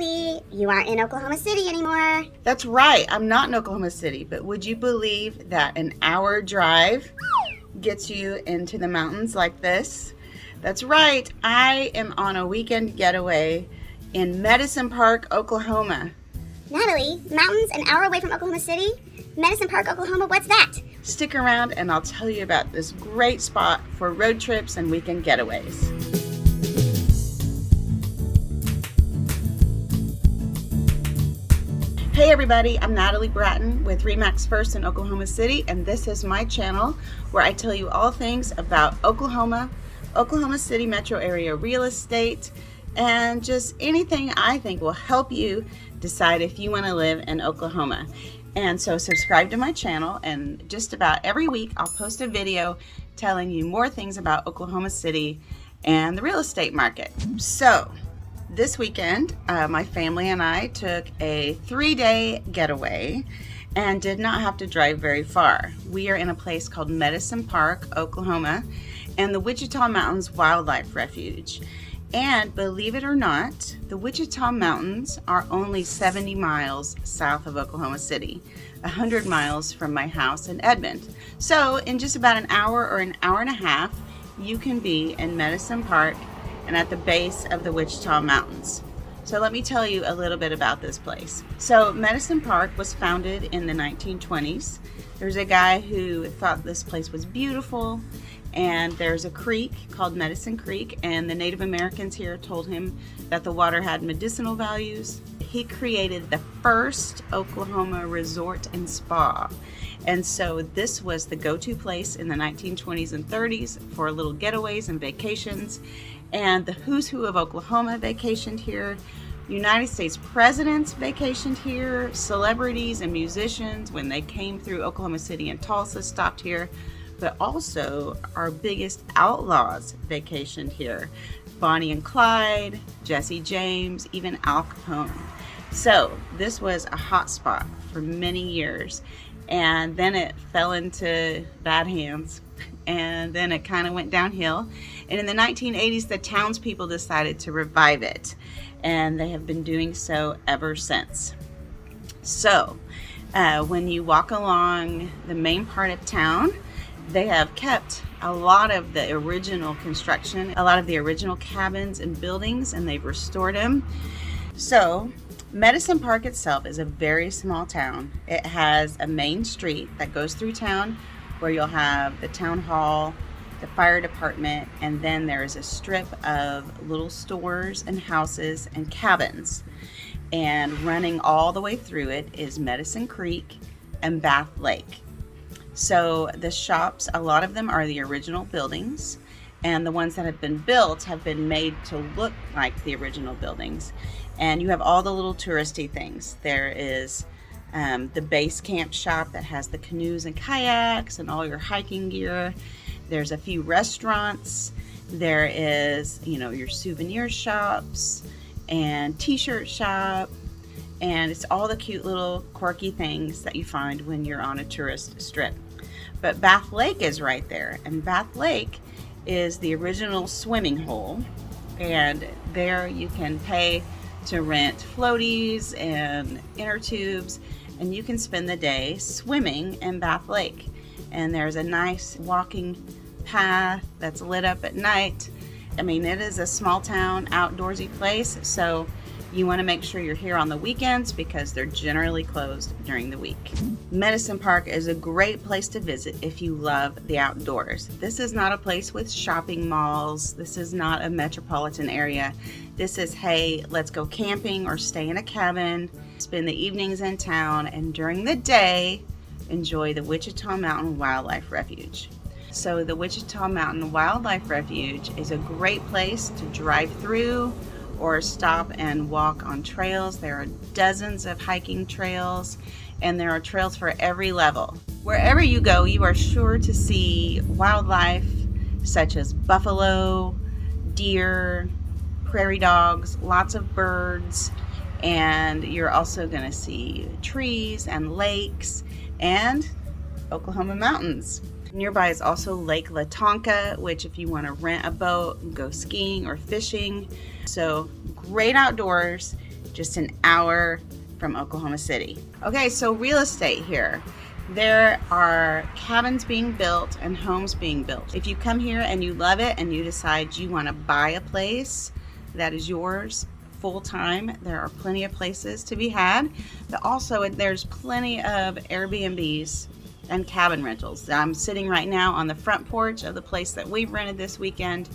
Natalie, you aren't in Oklahoma City anymore. That's right, I'm not in Oklahoma City, but would you believe that an hour drive gets you into the mountains like this? That's right, I am on a weekend getaway in Medicine Park, Oklahoma. Natalie, mountains an hour away from Oklahoma City? Medicine Park, Oklahoma, what's that? Stick around and I'll tell you about this great spot for road trips and weekend getaways. Hey everybody, I'm Natalie Bratton with RE/MAX First in Oklahoma City, and this is my channel where I tell you all things about Oklahoma, Oklahoma City metro area real estate, and just anything I think will help you decide if you want to live in Oklahoma. And so subscribe to my channel, and just about every week I'll post a video telling you more things about Oklahoma City and the real estate market. So this weekend, my family and I took a 3-day getaway and did not have to drive very far. We are in a place called Medicine Park, Oklahoma, and the Wichita Mountains Wildlife Refuge. And believe it or not, the Wichita Mountains are only 70 miles south of Oklahoma City, 100 miles from my house in Edmond. So in just about an hour or an hour and a half, you can be in Medicine Park and at the base of the Wichita Mountains. So let me tell you a little bit about this place. So Medicine Park was founded in the 1920s. There's a guy who thought this place was beautiful, and there's a creek called Medicine Creek, and the Native Americans here told him that the water had medicinal values. He created the first Oklahoma resort and spa. And so this was the go-to place in the 1920s and 30s for little getaways and vacations. And the who's who of Oklahoma vacationed here. United States presidents vacationed here. Celebrities and musicians, when they came through Oklahoma City and Tulsa, stopped here. But also our biggest outlaws vacationed here. Bonnie and Clyde, Jesse James, even Al Capone. So this was a hot spot for many years. And then it fell into bad hands, and then it kind of went downhill. And in the 1980s, the townspeople decided to revive it, and they have been doing so ever since. So when you walk along the main part of town, they have kept a lot of the original construction, a lot of the original cabins and buildings, and they've restored them. So Medicine Park itself is a very small town. It has a main street that goes through town where you'll have the town hall, the fire department, and then there's a strip of little stores and houses and cabins. And running all the way through it is Medicine Creek and Bath Lake. So the shops, a lot of them are the original buildings, and the ones that have been built have been made to look like the original buildings. And you have all the little touristy things. There is the base camp shop that has the canoes and kayaks and all your hiking gear. There's a few restaurants. There is, your souvenir shops and t-shirt shop. And it's all the cute little quirky things that you find when you're on a tourist strip. But Bath Lake is right there. And Bath Lake is the original swimming hole. And there you can pay to rent floaties and inner tubes, and you can spend the day swimming in Bath Lake. And there's a nice walking path that's lit up at night. I mean, it is a small town, outdoorsy place, so you want to make sure you're here on the weekends because they're generally closed during the week. Medicine Park is a great place to visit if you love the outdoors. This is not a place with shopping malls. This is not a metropolitan area. This is, hey, let's go camping or stay in a cabin, spend the evenings in town, and during the day, enjoy the Wichita Mountain Wildlife Refuge. So the Wichita Mountain Wildlife Refuge is a great place to drive through or stop and walk on trails. There are dozens of hiking trails, and there are trails for every level. Wherever you go, you are sure to see wildlife such as buffalo, deer, prairie dogs, lots of birds, and you're also going to see trees and lakes and Oklahoma mountains. Nearby is also Lake Latonka, which if you want to rent a boat and go skiing or fishing. So great outdoors just an hour from Oklahoma City. Okay, so real estate here. There are cabins being built and homes being built. If you come here and you love it and you decide you want to buy a place that is yours full time, there are plenty of places to be had. But also there's plenty of Airbnbs and cabin rentals. I'm sitting right now on the front porch of the place that we've rented this weekend.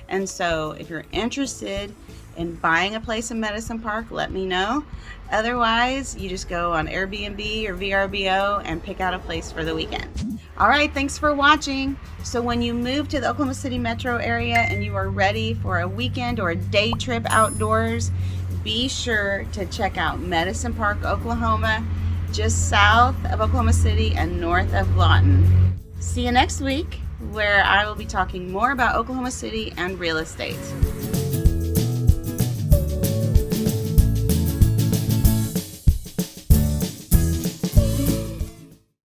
And so if you're interested in buying a place in Medicine Park, let me know. Otherwise, you just go on Airbnb or VRBO and pick out a place for the weekend. All right, thanks for watching. So when you move to the Oklahoma City metro area and you are ready for a weekend or a day trip outdoors, be sure to check out Medicine Park, Oklahoma, just south of Oklahoma City and north of Lawton. See you next week, where I will be talking more about Oklahoma City and real estate.